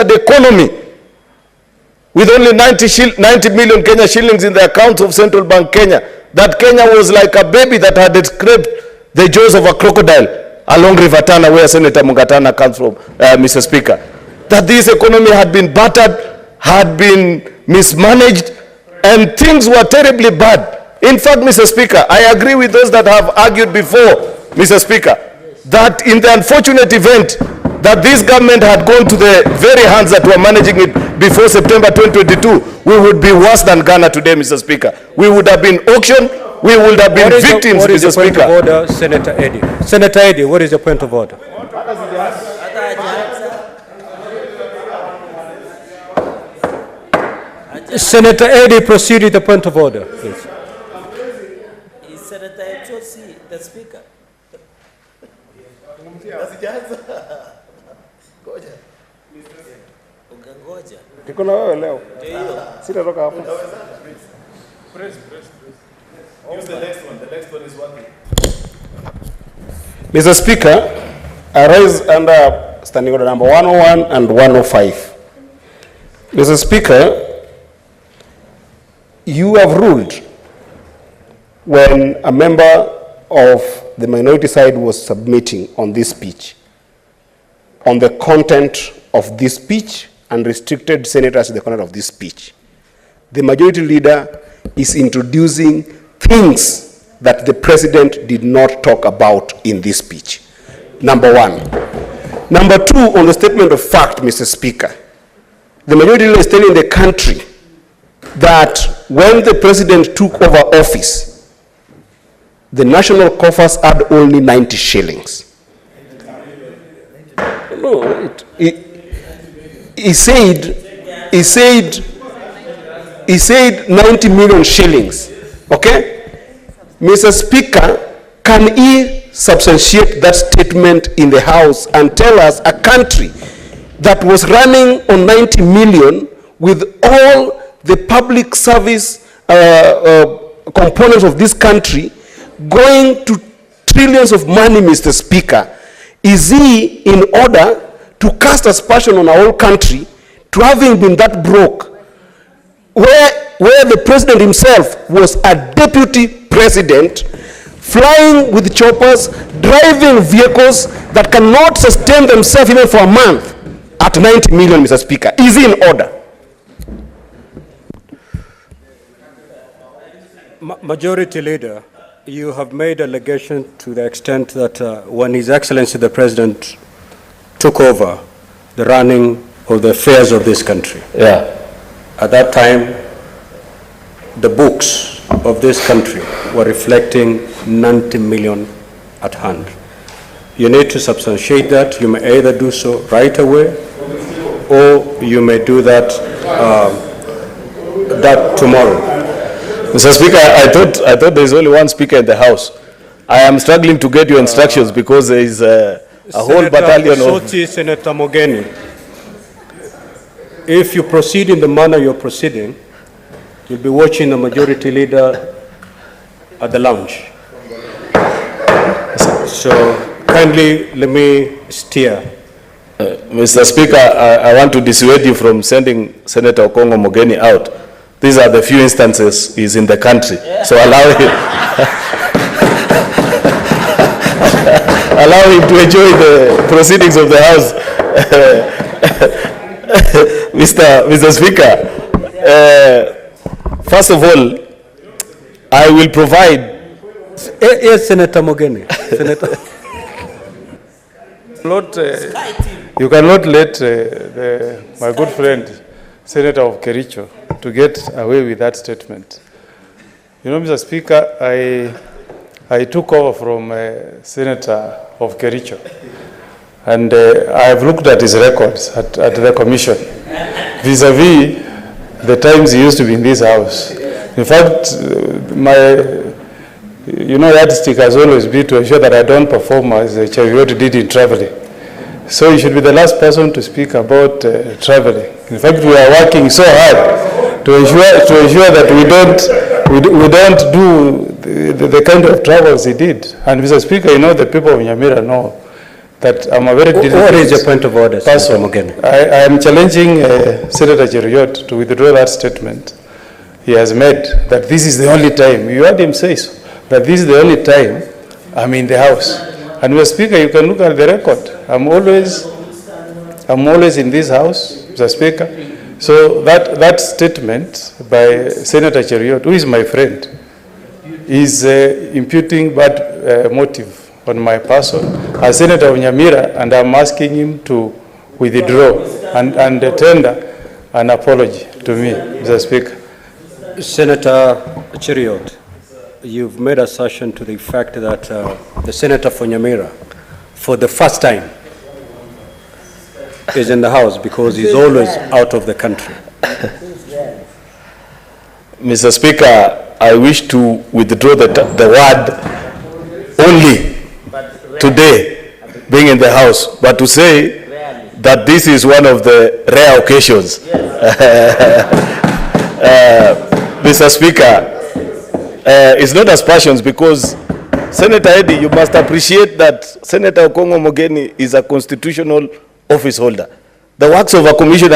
battered economy with only 90 million Kenya shillings in the accounts of Central Bank Kenya, that Kenya was like a baby that had escaped the jaws of a crocodile along River Tana, where Senator Mungatana comes from, Mr. Speaker. That this economy had been battered, had been mismanaged, and things were terribly bad. In fact, Mr. Speaker, I agree with those that have argued before, Mr. Speaker, that in the unfortunate event that this government had gone to the very hands that were managing it before September 2022, we would be worse than Ghana today, Mr. Speaker. We would have been auctioned, we would have been victims, Mr. Speaker. Point of order, Senator Eddy. Senator Eddy, what is the point of order? Senator Eddy, proceed with the point of order, please. Is Senator Oketch the Speaker? Niko na wewe leo. Sitatoka hapo. Use the next one. The next one is working. Mr. Speaker, I rise under standing order number 101 and 105. Mr. Speaker, you have ruled when a member of the minority side was submitting on this speech, on the content of this speech, and restricted senators to the content of this speech. The majority leader is introducing things that the president did not talk about in this speech. Number one. Number two, on the statement of fact, Mr. Speaker, the majority leader is telling the country that when the president took over office, the national coffers had only 90 shillings. No, he said 90 million shillings. Okay? Mr. Speaker, can he substantiate that statement in the House and tell us a country that was running on 90 million with all the public service components of this country going to trillions of money, Mr. Speaker, is he in order to cast aspersion on our whole country to having been that broke, where the president himself was a deputy president, flying with choppers, driving vehicles that cannot sustain themselves even for a month at 90 million, Mr. Speaker? Is he in order? Majority Leader, you have made allegation to the extent that when His Excellency the President took over the running of the affairs of this country, at that time, the books of this country were reflecting 90 million at hand. You need to substantiate that. You may either do so right away, or you may do that tomorrow. Mr. Speaker, I thought there is only one speaker in the House. I am struggling to get your instructions because there is a whole battalion of... Senator Mogeni, if you proceed in the manner you're proceeding, you'll be watching the majority leader at the lounge. So kindly let me steer. Mr. Speaker, I want to dissuade you from sending Senator Okongo Mogeni out. These are the few instances he's in the country. So allow him, allow him to enjoy the proceedings of the House. Mr. Speaker, first of all, I will provide... Yes, Senator Mogeni. Senator. You cannot let my good friend, Senator of Kericho, to get away with that statement. You know, Mr. Speaker, I took over from Senator of Kericho, and I have looked at his records at the commission, vis-a-vis the times he used to be in this house. In fact, my yardstick has always been to ensure that I don't perform as Chaviroti did in traveling. So you should be the last person to speak about traveling. In fact, we are working so hard to ensure that we don't do the kind of travels he did. And Mr. Speaker, you know, the people of Nyamira know that I'm a very diligent What is your point of order, Senator person. Mogeni? I am challenging Senator Cheruiyot to withdraw that statement he has made, that this is the only time. You heard him say so, that this is the only time I'm in the House. And Mr. Speaker, you can look at the record. I'm always in this House, Mr. Speaker. So that statement by Senator Cheruiyot, who is my friend, is imputing bad motive on my person as Senator of Nyamira, and I'm asking him to withdraw and tender an apology to me, Mr. Speaker. Senator Cheruiyot, you've made assertion to the fact that the senator for Nyamira, for the first time, is in the House because he's always out of the country. Mr. Speaker, I wish to withdraw the word only today, being in the House, but to say that this is one of the rare occasions. Mr. Speaker, it's not aspersions, because Senator Eddy, you must appreciate that Senator Okong'o Mogeni is a constitutional office holder. The works of a commissioner